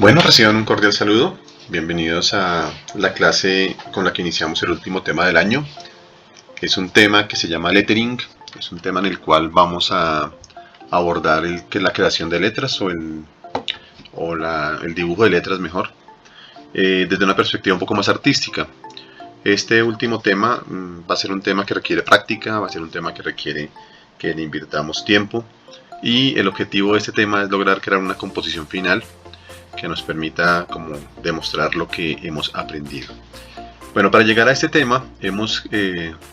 Bueno, reciban un cordial saludo. Bienvenidos a la clase con la que iniciamos el último tema del año. Es un tema que se llama lettering. Es un tema en el cual vamos a abordar la creación de letras el dibujo de letras mejor, desde una perspectiva un poco más artística. Este último tema va a ser un tema que requiere práctica, va a ser un tema que requiere que le invirtamos tiempo, y el objetivo de este tema es lograr crear una composición final que nos permita como demostrar lo que hemos aprendido. Bueno, para llegar a este tema hemos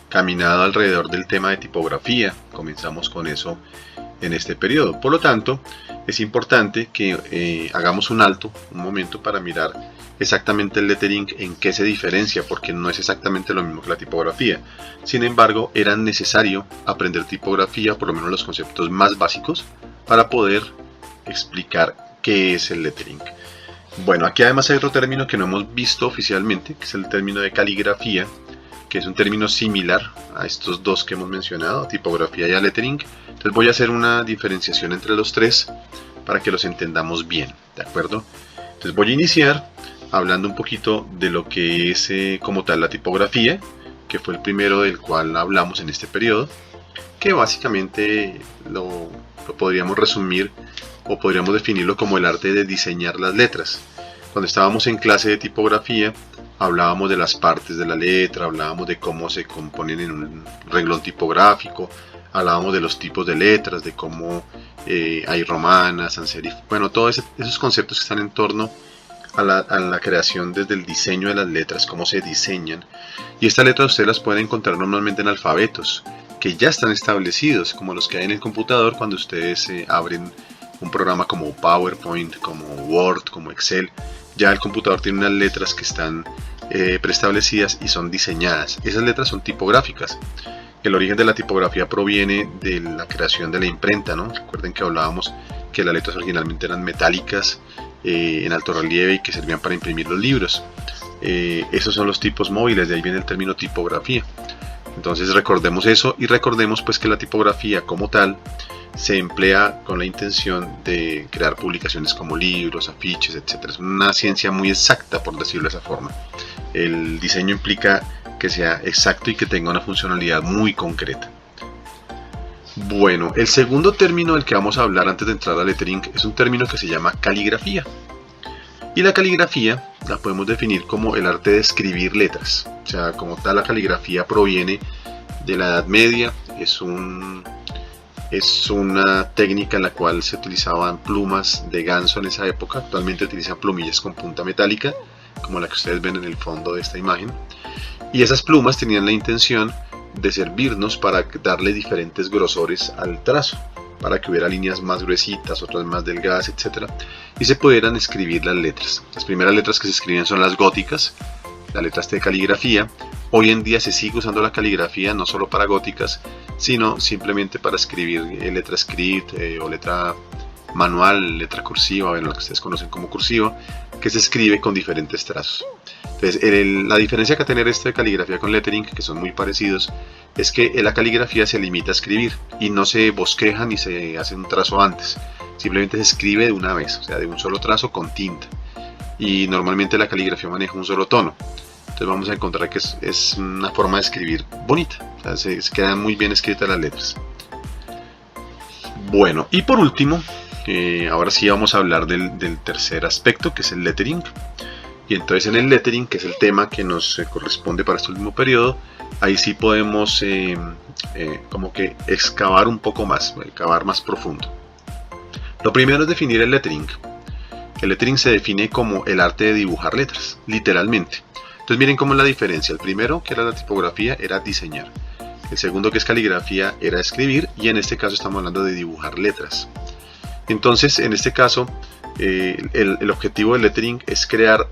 caminado alrededor del tema de tipografía. Comenzamos con eso en este periodo. Por lo tanto, es importante que hagamos un alto, un momento, para mirar exactamente el lettering, en qué se diferencia, porque no es exactamente lo mismo que la tipografía. Sin embargo, era necesario aprender tipografía, por lo menos los conceptos más básicos, para poder explicar qué es el lettering. Bueno, aquí además hay otro término que no hemos visto oficialmente, que es el término de caligrafía, que es un término similar a estos dos que hemos mencionado, tipografía y a lettering. Entonces voy a hacer una diferenciación entre los tres para que los entendamos bien, ¿de acuerdo? Entonces voy a iniciar hablando un poquito de lo que es como tal la tipografía, que fue el primero del cual hablamos en este periodo, que básicamente lo podríamos resumir o podríamos definirlo como el arte de diseñar las letras. Cuando estábamos en clase de tipografía hablábamos de las partes de la letra, hablábamos de cómo se componen en un renglón tipográfico, hablábamos de los tipos de letras, de cómo hay romanas, sans serif, bueno, todos esos conceptos que están en torno a la creación desde el diseño de las letras, cómo se diseñan. Y estas letras ustedes las pueden encontrar normalmente en alfabetos que ya están establecidos, como los que hay en el computador cuando ustedes abren un programa como PowerPoint, como Word, como Excel. Ya el computador tiene unas letras que están preestablecidas y son diseñadas. Esas letras son tipográficas. El origen de la tipografía proviene de la creación de la imprenta, ¿no? Recuerden que hablábamos que las letras originalmente eran metálicas, en alto relieve, y que servían para imprimir los libros. Esos son los tipos móviles, de ahí viene el término tipografía. Entonces recordemos eso, y recordemos pues que la tipografía como tal se emplea con la intención de crear publicaciones como libros, afiches, etc. Es una ciencia muy exacta, por decirlo de esa forma. El diseño implica que sea exacto y que tenga una funcionalidad muy concreta. Bueno, el segundo término del que vamos a hablar antes de entrar al lettering es un término que se llama caligrafía. Y la caligrafía la podemos definir como el arte de escribir letras. O sea, como tal, la caligrafía proviene de la Edad Media. Es una técnica en la cual se utilizaban plumas de ganso en esa época. Actualmente utilizan plumillas con punta metálica, como la que ustedes ven en el fondo de esta imagen. Y esas plumas tenían la intención de servirnos para darle diferentes grosores al trazo, para que hubiera líneas más gruesitas, otras más delgadas, etc. Y se pudieran escribir las letras. Las primeras letras que se escriben son las góticas, las letras de caligrafía. Hoy en día se sigue usando la caligrafía no solo para góticas, sino simplemente para escribir letra script o letra manual, letra cursiva, bueno, lo que ustedes conocen como cursiva, que se escribe con diferentes trazos. Entonces, la diferencia que tener esto de caligrafía con lettering, que son muy parecidos, es que la caligrafía se limita a escribir y no se bosqueja ni se hace un trazo antes. Simplemente se escribe de una vez, o sea, de un solo trazo con tinta. Y normalmente la caligrafía maneja un solo tono. Entonces vamos a encontrar que es una forma de escribir bonita. O sea, se quedan muy bien escritas las letras. Bueno, y por último, ahora sí vamos a hablar del tercer aspecto, que es el lettering. Y entonces en el lettering, que es el tema que nos corresponde para este último periodo, ahí sí podemos como que excavar un poco más, cavar más profundo. Lo primero es definir el lettering. El lettering se define como el arte de dibujar letras, literalmente. Entonces miren cómo es la diferencia. El primero, que era la tipografía, era diseñar. El segundo, que es caligrafía, era escribir. Y en este caso estamos hablando de dibujar letras. Entonces, en este caso, el objetivo del lettering es crear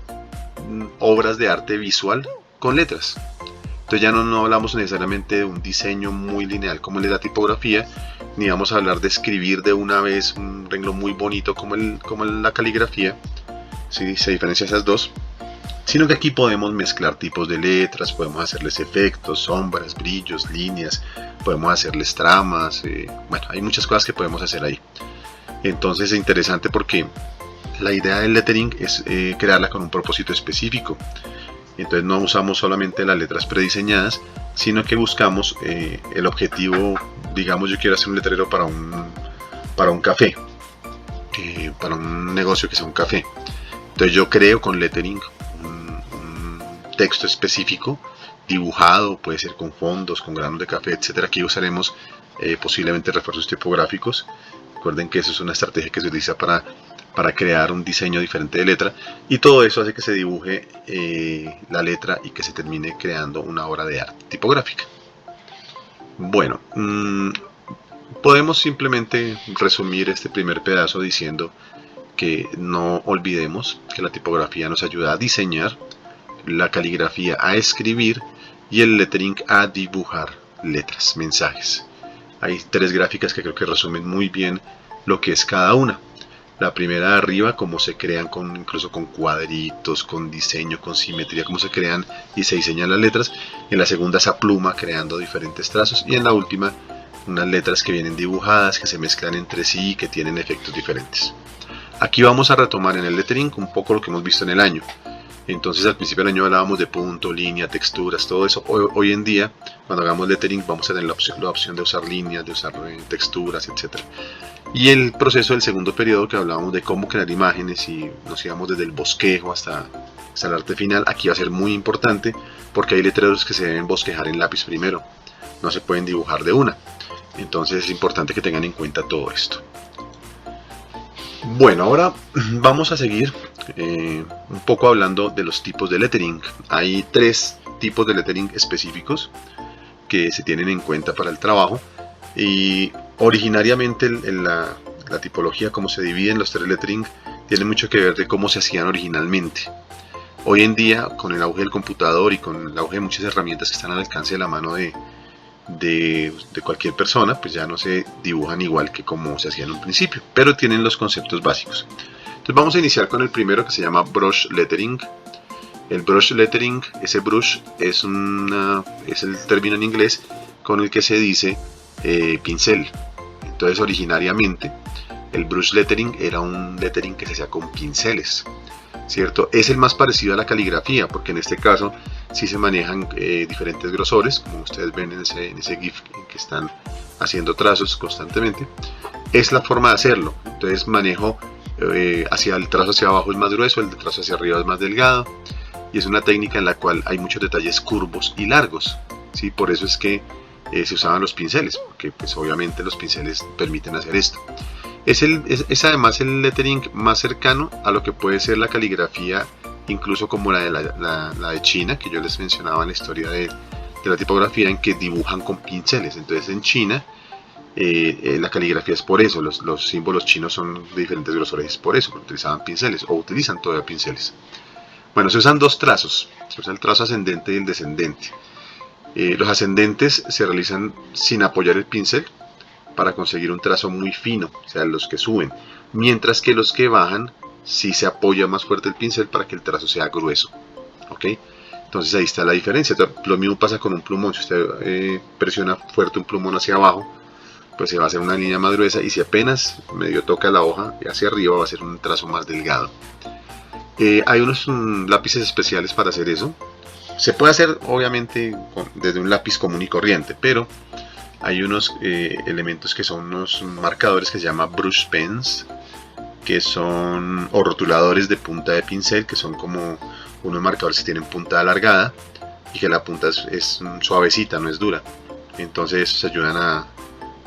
obras de arte visual con letras. Entonces ya no hablamos necesariamente de un diseño muy lineal como el de la tipografía, ni vamos a hablar de escribir de una vez un renglón muy bonito como la caligrafía. ¿Sí? Se diferencia esas dos, sino que aquí podemos mezclar tipos de letras, podemos hacerles efectos, sombras, brillos, líneas, podemos hacerles tramas, bueno, hay muchas cosas que podemos hacer ahí. Entonces es interesante porque la idea del lettering es crearla con un propósito específico. Entonces no usamos solamente las letras prediseñadas, sino que buscamos el objetivo. Digamos, yo quiero hacer un letrero para un café, para un negocio que sea un café. Entonces yo creo con lettering un texto específico, dibujado, puede ser con fondos, con granos de café, etcétera. Aquí usaremos posiblemente refuerzos tipográficos. Recuerden que eso es una estrategia que se utiliza para crear un diseño diferente de letra, y todo eso hace que se dibuje la letra y que se termine creando una obra de arte tipográfica. Bueno, podemos simplemente resumir este primer pedazo diciendo que no olvidemos que la tipografía nos ayuda a diseñar, la caligrafía a escribir y el lettering a dibujar letras, mensajes. Hay 3 gráficas que creo que resumen muy bien lo que es cada una. La primera de arriba, cómo se crean incluso con cuadritos, con diseño, con simetría, cómo se crean y se diseñan las letras. En la segunda, esa pluma creando diferentes trazos. Y en la última, unas letras que vienen dibujadas, que se mezclan entre sí y que tienen efectos diferentes. Aquí vamos a retomar en el lettering un poco lo que hemos visto en el año. Entonces al principio del año hablábamos de punto, línea, texturas, todo eso. Hoy en día, cuando hagamos lettering, vamos a tener la opción de usar líneas, de usar texturas, etc. Y el proceso del segundo periodo, que hablábamos de cómo crear imágenes y nos íbamos desde el bosquejo hasta el arte final, aquí va a ser muy importante porque hay letreros que se deben bosquejar en lápiz primero, no se pueden dibujar de una. Entonces es importante que tengan en cuenta todo esto. Bueno, ahora vamos a seguir un poco hablando de los tipos de lettering. Hay 3 tipos de lettering específicos que se tienen en cuenta para el trabajo, y originariamente la tipología, como se dividen los 3 lettering, tiene mucho que ver de cómo se hacían originalmente. Hoy en día, con el auge del computador y con el auge de muchas herramientas que están al alcance de la mano de cualquier persona, pues ya no se dibujan igual que como se hacía en un principio, pero tienen los conceptos básicos. Entonces vamos a iniciar con el primero, que se llama brush lettering. El brush lettering, ese brush es el término en inglés con el que se dice pincel. Entonces originariamente el brush lettering era un lettering que se hacía con pinceles, ¿cierto? Es el más parecido a la caligrafía, porque en este caso sí se manejan diferentes grosores, como ustedes ven en ese GIF que están haciendo trazos constantemente. Es la forma de hacerlo. Entonces manejo hacia el trazo hacia abajo es más grueso, el de trazo hacia arriba es más delgado, y es una técnica en la cual hay muchos detalles curvos y largos, ¿sí? Por eso es que se usaban los pinceles, porque pues obviamente los pinceles permiten hacer esto. Es además el lettering más cercano a lo que puede ser la caligrafía, incluso como la de China, que yo les mencionaba en la historia de la tipografía, en que dibujan con pinceles. Entonces en China la caligrafía es por eso, los símbolos chinos son de diferentes grosores, por eso, porque utilizaban pinceles, o utilizan todavía pinceles. Bueno, se usan 2 trazos, se usa el trazo ascendente y el descendente. Los ascendentes se realizan sin apoyar el pincel para conseguir un trazo muy fino, o sea, los que suben, mientras que los que bajan sí se apoya más fuerte el pincel para que el trazo sea grueso, ¿ok? Entonces ahí está la diferencia. Lo mismo pasa con un plumón. Si usted presiona fuerte un plumón hacia abajo, pues se va a hacer una línea más gruesa, y si apenas medio toca la hoja hacia arriba va a ser un trazo más delgado. Hay unos lápices especiales para hacer eso. Se puede hacer obviamente desde un lápiz común y corriente, pero hay unos elementos que son unos marcadores que se llaman brush pens, que son, o rotuladores de punta de pincel, que son como unos marcadores que tienen punta alargada y que la punta es suavecita, no es dura. Entonces esos ayudan a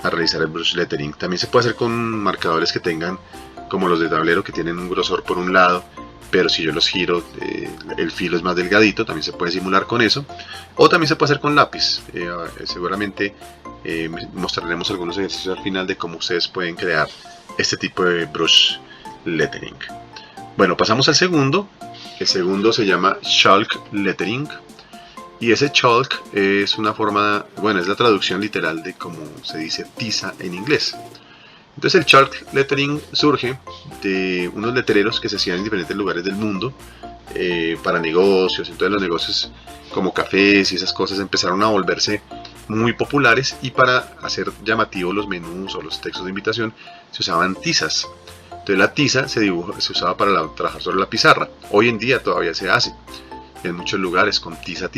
realizar el brush lettering. También se puede hacer con marcadores que tengan, como los de tablero, que tienen un grosor por un lado, pero si yo los giro, el filo es más delgadito. También se puede simular con eso, o también se puede hacer con lápiz. Seguramente mostraremos algunos ejercicios al final de cómo ustedes pueden crear este tipo de brush lettering. Bueno, pasamos al segundo. El segundo se llama chalk lettering, y ese chalk es una forma, bueno, es la traducción literal de cómo se dice tiza en inglés. Entonces el chalk lettering surge de unos letreros que se hacían en diferentes lugares del mundo para negocios. Entonces los negocios como cafés y esas cosas empezaron a volverse muy populares, y para hacer llamativos los menús o los textos de invitación se usaban tizas. Entonces la tiza se usaba para trabajar sobre la pizarra. Hoy en día todavía se hace en muchos lugares con tiza.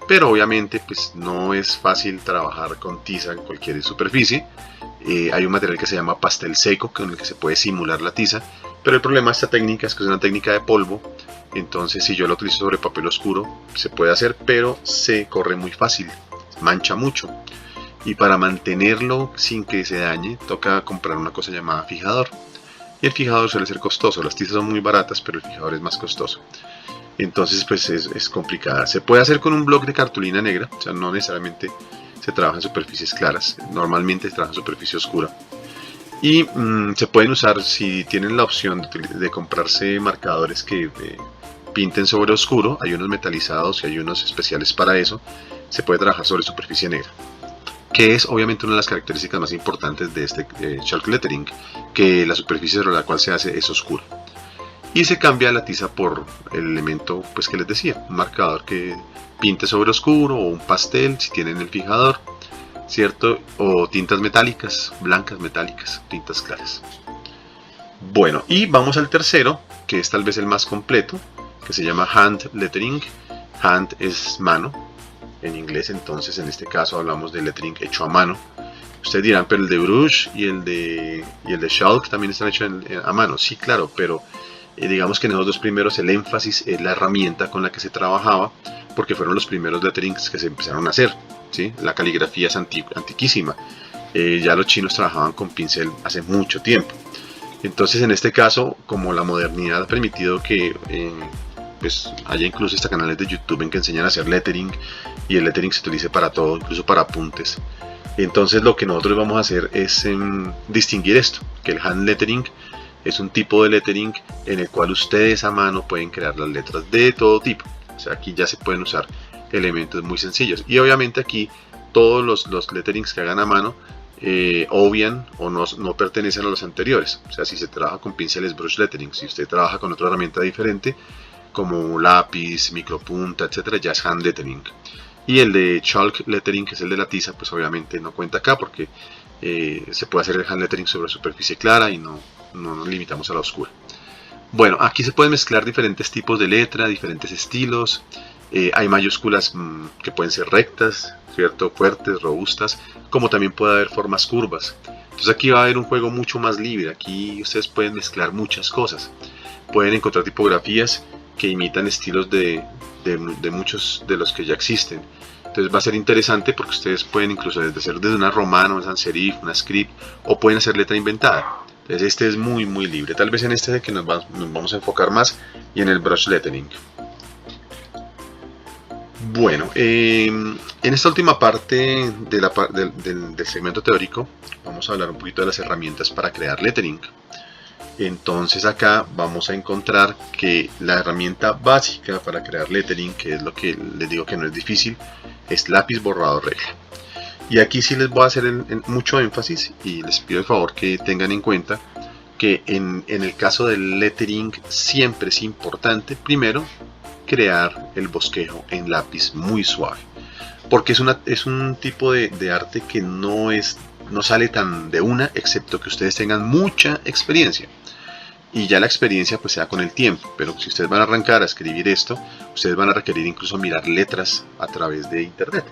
Pero obviamente pues no es fácil trabajar con tiza en cualquier superficie. Hay un material que se llama pastel seco con el que se puede simular la tiza. Pero el problema de esta técnica es que es una técnica de polvo. Entonces si yo lo utilizo sobre papel oscuro se puede hacer, pero se corre muy fácil, mancha mucho. Y para mantenerlo sin que se dañe toca comprar una cosa llamada fijador. Y el fijador suele ser costoso. Las tizas son muy baratas, pero el fijador es más costoso. Entonces pues es complicada. Se puede hacer con un bloc de cartulina negra, o sea, no necesariamente se trabaja en superficies claras, normalmente se trabaja en superficie oscura. Y se pueden usar, si tienen la opción de comprarse marcadores que pinten sobre oscuro, hay unos metalizados y hay unos especiales para eso, se puede trabajar sobre superficie negra, que es obviamente una de las características más importantes de este chalk lettering, que la superficie sobre la cual se hace es oscura. Y se cambia la tiza por el elemento pues que les decía, un marcador que pinte sobre oscuro o un pastel si tienen el fijador, ¿cierto? O tintas metálicas, blancas metálicas, tintas claras. Bueno, y vamos al tercero, que es tal vez el más completo, que se llama hand lettering. Hand es mano en inglés, entonces en este caso hablamos de lettering hecho a mano. Ustedes dirán, pero el de Brush y el de Chalk también están hechos a mano. Sí, claro, pero digamos que en los dos primeros el énfasis es la herramienta con la que se trabajaba, porque fueron los primeros letterings que se empezaron a hacer, ¿sí? La caligrafía es antiquísima, ya los chinos trabajaban con pincel hace mucho tiempo. Entonces en este caso, como la modernidad ha permitido que pues haya incluso hasta canales de YouTube en que enseñan a hacer lettering, y el lettering se utilice para todo, incluso para apuntes. Entonces lo que nosotros vamos a hacer es distinguir esto, que el hand lettering es un tipo de lettering en el cual ustedes a mano pueden crear las letras de todo tipo. O sea, aquí ya se pueden usar elementos muy sencillos. Y obviamente aquí todos los letterings que hagan a mano obvian o no pertenecen a los anteriores. O sea, si se trabaja con pinceles brush lettering, si usted trabaja con otra herramienta diferente, como lápiz, micropunta, etcétera, ya es hand lettering. Y el de chalk lettering, que es el de la tiza, pues obviamente no cuenta acá porque se puede hacer el hand lettering sobre superficie clara y no nos limitamos a la oscura. Bueno, aquí se pueden mezclar diferentes tipos de letra, diferentes estilos. Hay mayúsculas que pueden ser rectas, ¿cierto? Fuertes, robustas, como también puede haber formas curvas. Entonces aquí va a haber un juego mucho más libre. Aquí ustedes pueden mezclar muchas cosas. Pueden encontrar tipografías que imitan estilos de muchos de los que ya existen. Entonces va a ser interesante porque ustedes pueden incluso hacer desde una romana, una sans serif, una script, o pueden hacer letra inventada. Entonces este es muy libre. Tal vez en este es el que nos vamos a enfocar más, y en el brush lettering. Bueno, en esta última parte del segmento teórico vamos a hablar un poquito de las herramientas para crear lettering. Entonces acá vamos a encontrar que la herramienta básica para crear lettering, que es lo que les digo que no es difícil, es lápiz, borrador, regla. Y aquí sí les voy a hacer mucho énfasis y les pido el favor que tengan en cuenta que en el caso del lettering siempre es importante primero crear el bosquejo en lápiz muy suave, porque es un tipo de arte que no sale tan de una, excepto que ustedes tengan mucha experiencia, y ya la experiencia pues sea con el tiempo. Pero si ustedes van a arrancar a escribir esto, ustedes van a requerir incluso mirar letras a través de internet.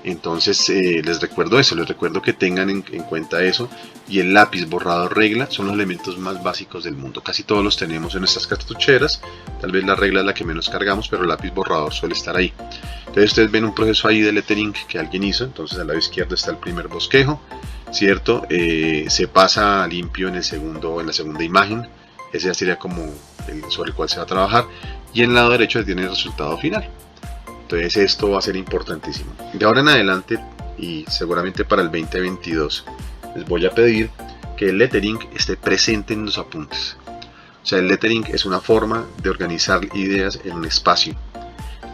Entonces les recuerdo eso, les recuerdo que tengan en cuenta eso. Y el lápiz, borrador, regla son los elementos más básicos del mundo. Casi todos los tenemos en nuestras cartucheras. Tal vez la regla es la que menos cargamos, pero el lápiz, borrador suele estar ahí. Entonces ustedes ven un proceso ahí de lettering que alguien hizo. Entonces al lado izquierdo está el primer bosquejo, ¿cierto? Se pasa a limpio en la segunda imagen. Ese ya sería como el sobre el cual se va a trabajar. Y en el lado derecho tiene el resultado final. Entonces esto va a ser importantísimo. De ahora en adelante, y seguramente para el 2022, les voy a pedir que el lettering esté presente en los apuntes. O sea, el lettering es una forma de organizar ideas en un espacio.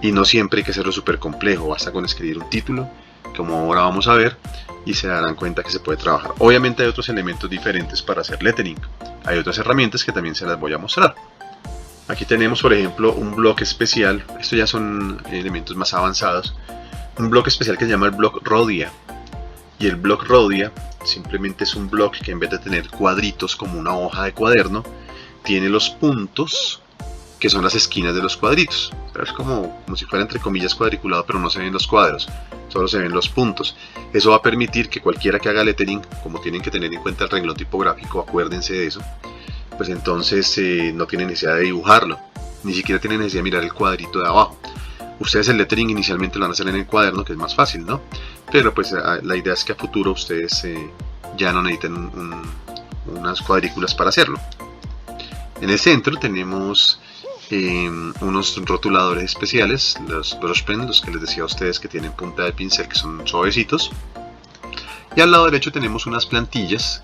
Y no siempre hay que hacerlo súper complejo. Basta con escribir un título, como ahora vamos a ver, y se darán cuenta que se puede trabajar. Obviamente hay otros elementos diferentes para hacer lettering. Hay otras herramientas que también se las voy a mostrar. Aquí tenemos, por ejemplo, un bloque especial. Estos ya son elementos más avanzados. Un bloque especial que se llama el block Rhodia. Y el block Rhodia simplemente es un bloque que en vez de tener cuadritos como una hoja de cuaderno, tiene los puntos que son las esquinas de los cuadritos. Es como si fuera entre comillas cuadriculado, pero no se ven los cuadros, solo se ven los puntos. Eso va a permitir que cualquiera que haga lettering, como tienen que tener en cuenta el renglón tipográfico, acuérdense de eso, pues entonces no tienen necesidad de dibujarlo, ni siquiera tienen necesidad de mirar el cuadrito de abajo. Ustedes el lettering inicialmente lo van a hacer en el cuaderno, que es más fácil, ¿no? Pero pues la idea es que a futuro ustedes ya no necesiten unas cuadrículas para hacerlo. En el centro tenemos unos rotuladores especiales, los brush pen, los que les decía a ustedes que tienen punta de pincel, que son suavecitos. Y al lado derecho tenemos unas plantillas,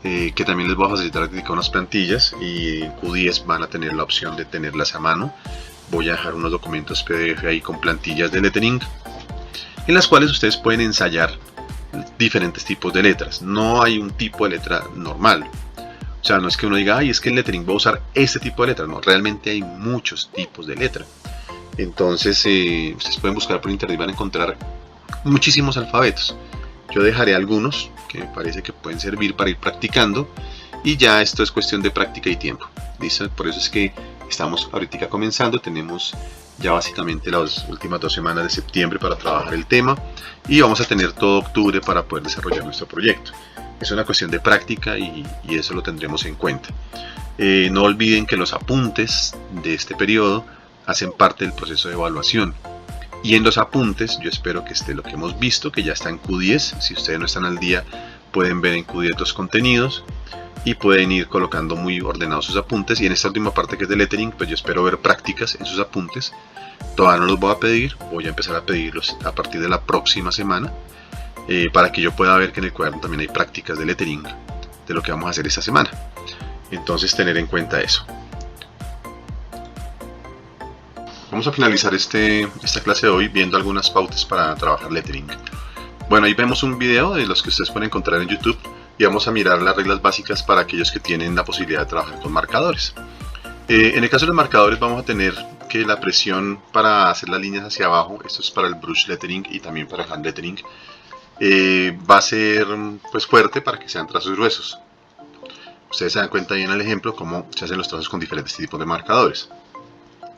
que también les voy a facilitar acá unas plantillas, y en Q10 van a tener la opción de tenerlas a mano. Voy a dejar unos documentos PDF ahí con plantillas de lettering, en las cuales ustedes pueden ensayar diferentes tipos de letras. No hay un tipo de letra normal. O sea, no es que uno diga, ay, es que el lettering va a usar este tipo de letra. No, realmente hay muchos tipos de letra. Entonces, ustedes pueden buscar por internet y van a encontrar muchísimos alfabetos. Yo dejaré algunos que me parece que pueden servir para ir practicando. Y ya esto es cuestión de práctica y tiempo. ¿Listo? Por eso es que estamos ahorita comenzando. Tenemos ya básicamente las últimas 2 semanas de septiembre para trabajar el tema. Y vamos a tener todo octubre para poder desarrollar nuestro proyecto. Es una cuestión de práctica y eso lo tendremos en cuenta. No olviden que los apuntes de este periodo hacen parte del proceso de evaluación. Y en los apuntes yo espero que esté lo que hemos visto, que ya está en Q10. Si ustedes no están al día, pueden ver en Q10 los contenidos y pueden ir colocando muy ordenados sus apuntes. Y en esta última parte que es de lettering, pues yo espero ver prácticas en sus apuntes. Todavía no los voy a pedir, voy a empezar a pedirlos a partir de la próxima semana. Para que yo pueda ver que en el cuaderno también hay prácticas de lettering de lo que vamos a hacer esta semana. Entonces tener en cuenta eso. Vamos a finalizar esta clase de hoy viendo algunas pautas para trabajar lettering. Bueno, ahí vemos un video de los que ustedes pueden encontrar en YouTube y vamos a mirar las reglas básicas para aquellos que tienen la posibilidad de trabajar con marcadores. En el caso de los marcadores vamos a tener que la presión para hacer las líneas hacia abajo, esto es para el brush lettering y también para el hand lettering, va a ser pues fuerte para que sean trazos gruesos. Ustedes se dan cuenta ahí en el ejemplo cómo se hacen los trazos con diferentes tipos de marcadores.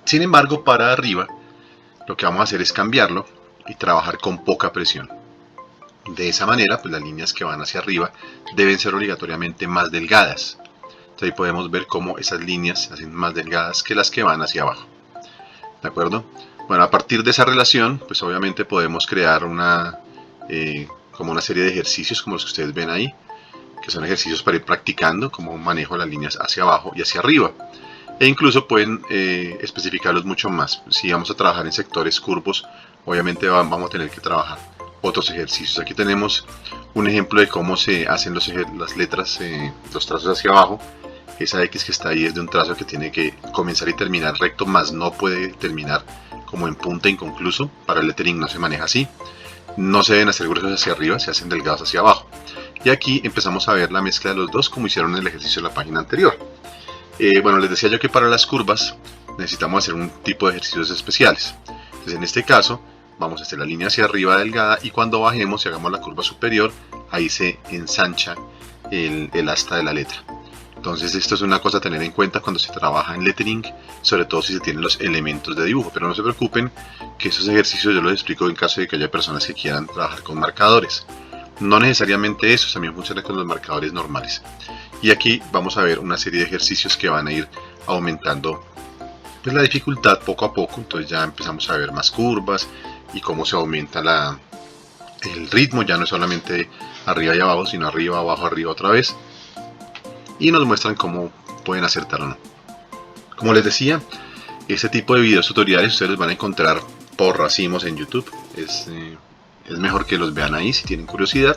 Sin embargo, para arriba lo que vamos a hacer es cambiarlo y trabajar con poca presión. De esa manera, pues las líneas que van hacia arriba deben ser obligatoriamente más delgadas. Entonces ahí podemos ver cómo esas líneas se hacen más delgadas que las que van hacia abajo. ¿De acuerdo? Bueno, a partir de esa relación, pues obviamente podemos crear como una serie de ejercicios como los que ustedes ven ahí, que son ejercicios para ir practicando cómo manejo las líneas hacia abajo y hacia arriba. E incluso pueden especificarlos mucho más. Si vamos a trabajar en sectores curvos, obviamente vamos a tener que trabajar otros ejercicios. Aquí tenemos un ejemplo de cómo se hacen las letras, los trazos hacia abajo. Esa X que está ahí es de un trazo que tiene que comenzar y terminar recto, más no puede terminar como en punta inconcluso. Para el lettering no se maneja así. No se deben hacer gruesos hacia arriba, se hacen delgados hacia abajo. Y aquí empezamos a ver la mezcla de los dos como hicieron en el ejercicio de la página anterior. Bueno, les decía yo que para las curvas necesitamos hacer un tipo de ejercicios especiales. Entonces en este caso vamos a hacer la línea hacia arriba delgada y cuando bajemos y hagamos la curva superior, ahí se ensancha el asta de la letra. Entonces esto es una cosa a tener en cuenta cuando se trabaja en lettering, sobre todo si se tienen los elementos de dibujo. Pero no se preocupen que esos ejercicios yo los explico en caso de que haya personas que quieran trabajar con marcadores. No necesariamente eso, también funciona con los marcadores normales. Y aquí vamos a ver una serie de ejercicios que van a ir aumentando pues, la dificultad poco a poco. Entonces ya empezamos a ver más curvas y cómo se aumenta el ritmo. Ya no es solamente arriba y abajo, sino arriba, abajo, arriba otra vez. Y nos muestran cómo pueden acertar o no. Como les decía, este tipo de videos tutoriales ustedes los van a encontrar por racimos en YouTube. Es mejor que los vean ahí si tienen curiosidad.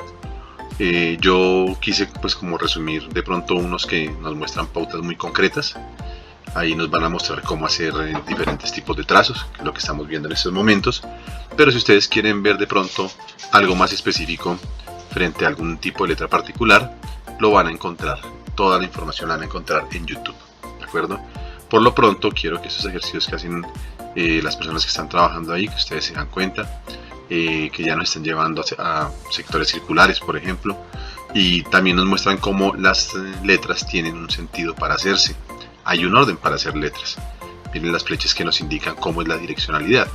Yo quise pues como resumir de pronto unos que nos muestran pautas muy concretas. Ahí nos van a mostrar cómo hacer diferentes tipos de trazos, que es lo que estamos viendo en estos momentos. Pero si ustedes quieren ver de pronto algo más específico frente a algún tipo de letra particular, lo van a encontrar. Toda la información la van a encontrar en YouTube, ¿de acuerdo? Por lo pronto quiero que esos ejercicios que hacen las personas que están trabajando ahí, que ustedes se dan cuenta, que ya nos están llevando a sectores circulares, por ejemplo, y también nos muestran cómo las letras tienen un sentido para hacerse. Hay un orden para hacer letras. Miren las flechas que nos indican cómo es la direccionalidad,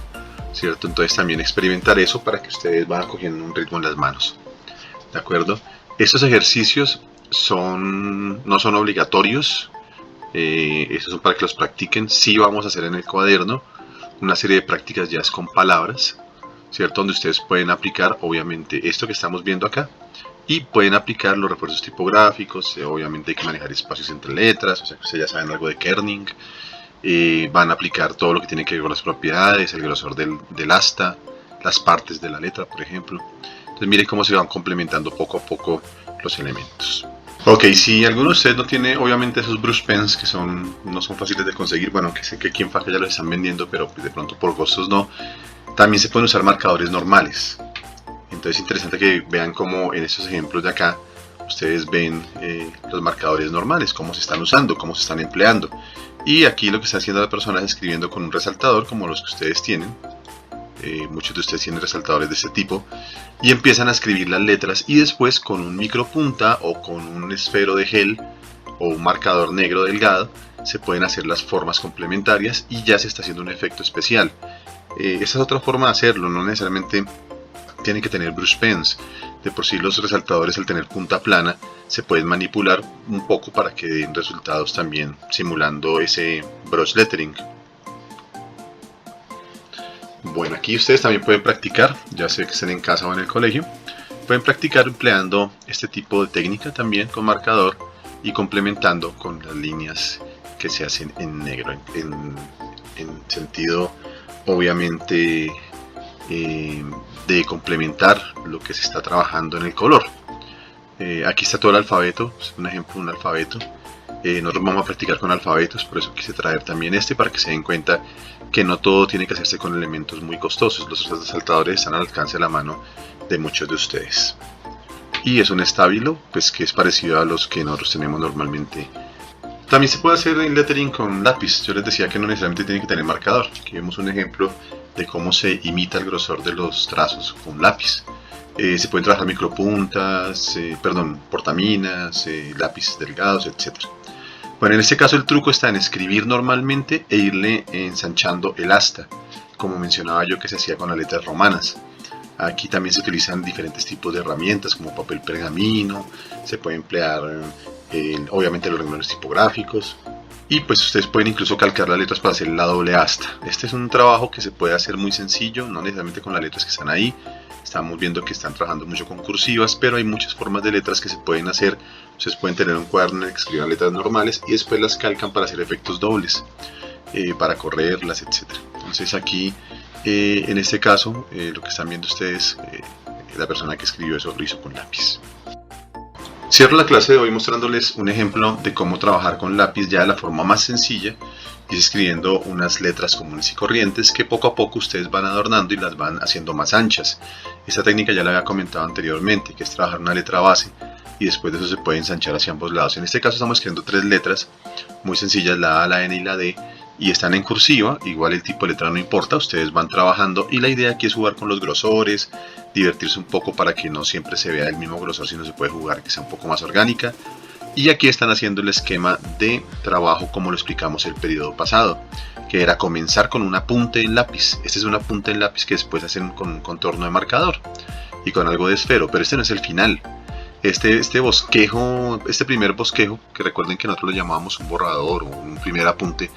¿cierto? Entonces también experimentar eso para que ustedes vayan cogiendo un ritmo en las manos, ¿de acuerdo? Estos ejercicios no son obligatorios, estos son para que los practiquen. Sí vamos a hacer en el cuaderno una serie de prácticas ya con palabras, ¿cierto? Donde ustedes pueden aplicar obviamente esto que estamos viendo acá y pueden aplicar los refuerzos tipográficos. Obviamente hay que manejar espacios entre letras, o sea que ustedes ya saben algo de kerning. Van a aplicar todo lo que tiene que ver con las propiedades, el grosor del asta, las partes de la letra, por ejemplo. Entonces miren cómo se van complementando poco a poco los elementos. Ok, si alguno de ustedes no tiene obviamente esos brush pens que no son fáciles de conseguir, bueno, que sé que aquí en Faca ya los están vendiendo, pero pues de pronto por costos no, también se pueden usar marcadores normales. Entonces es interesante que vean cómo en estos ejemplos de acá ustedes ven los marcadores normales, cómo se están usando, cómo se están empleando. Y aquí lo que está haciendo la persona es escribiendo con un resaltador como los que ustedes tienen. Muchos de ustedes tienen resaltadores de este tipo y empiezan a escribir las letras, y después con un micropunta o con un esfero de gel o un marcador negro delgado se pueden hacer las formas complementarias y ya se está haciendo un efecto especial. Esa es otra forma de hacerlo, no necesariamente tienen que tener brush pens. De por sí los resaltadores, al tener punta plana, se pueden manipular un poco para que den resultados también simulando ese brush lettering. Bueno, aquí ustedes también pueden practicar, ya sea que estén en casa o en el colegio, pueden practicar empleando este tipo de técnica también con marcador y complementando con las líneas que se hacen en negro, en sentido obviamente de complementar lo que se está trabajando en el color. Aquí está todo el alfabeto, es un ejemplo de un alfabeto. Nosotros vamos a practicar con alfabetos, por eso quise traer también para que se den cuenta que no todo tiene que hacerse con elementos muy costosos. Los resaltadores están al alcance de la mano de muchos de ustedes. Y es un estábilo, pues que es parecido a los que nosotros tenemos normalmente. También se puede hacer el lettering con lápiz. Yo les decía que no necesariamente tiene que tener marcador. Aquí vemos un ejemplo de cómo se imita el grosor de los trazos con lápiz. Se pueden trabajar micropuntas, portaminas, lápices delgados, etc. Bueno, en este caso el truco está en escribir normalmente e irle ensanchando el asta, como mencionaba yo que se hacía con las letras romanas. Aquí también se utilizan diferentes tipos de herramientas como papel pergamino, se puede emplear obviamente los renglones tipográficos, y pues ustedes pueden incluso calcar las letras para hacer la doble asta. Este es un trabajo que se puede hacer muy sencillo, no necesariamente con las letras que están ahí. Estamos viendo que están trabajando mucho con cursivas, pero hay muchas formas de letras que se pueden hacer. Ustedes pueden tener un cuaderno en el que escriban letras normales y después las calcan para hacer efectos dobles, para correrlas, etc. Entonces aquí, en este caso, lo que están viendo ustedes, la persona que escribió eso lo hizo con lápiz. Cierro la clase de hoy mostrándoles un ejemplo de cómo trabajar con lápiz ya de la forma más sencilla, y escribiendo unas letras comunes y corrientes que poco a poco ustedes van adornando y las van haciendo más anchas. Esta técnica ya la había comentado anteriormente, que es trabajar una letra base y después de eso se puede ensanchar hacia ambos lados. En este caso estamos escribiendo tres letras muy sencillas, la A, la N y la D, y están en cursiva. Igual el tipo de letra no importa, ustedes van trabajando, y la idea aquí es jugar con los grosores, divertirse un poco para que no siempre se vea el mismo grosor, sino se puede jugar que sea un poco más orgánica. Y aquí están haciendo el esquema de trabajo como lo explicamos el periodo pasado, que era comenzar con un apunte en lápiz. Este es un apunte en lápiz que después hacen con un contorno de marcador y con algo de esfero, pero este no es el final. Este bosquejo, este primer bosquejo, que recuerden que nosotros lo llamábamos un borrador o un primer apunte,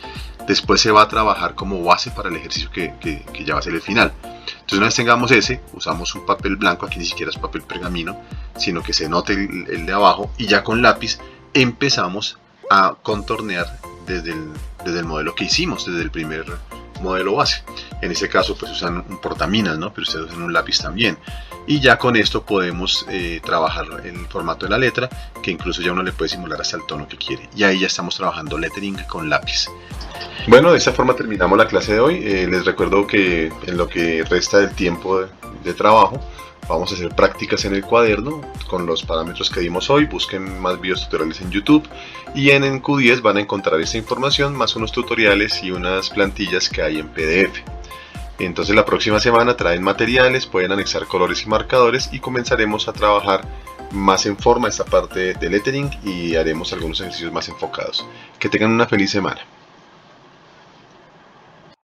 después se va a trabajar como base para el ejercicio que ya va a ser el final. Entonces una vez tengamos ese, usamos un papel blanco, aquí ni siquiera es papel pergamino, sino que se note el de abajo, y ya con lápiz empezamos a contornear desde el modelo que hicimos, desde el primer modelo base. En este caso pues usan un portaminas, ¿no? Pero ustedes usan un lápiz también. Y ya con esto podemos trabajar el formato de la letra, que incluso ya uno le puede simular hasta el tono que quiere. Y ahí ya estamos trabajando lettering con lápiz. Bueno, de esta forma terminamos la clase de hoy. Les recuerdo que en lo que resta del tiempo de trabajo, vamos a hacer prácticas en el cuaderno con los parámetros que dimos hoy. Busquen más videos tutoriales en YouTube, y en Q10 van a encontrar esta información, más unos tutoriales y unas plantillas que hay en PDF. Entonces la próxima semana traen materiales, pueden anexar colores y marcadores, y comenzaremos a trabajar más en forma esta parte de lettering y haremos algunos ejercicios más enfocados. Que tengan una feliz semana.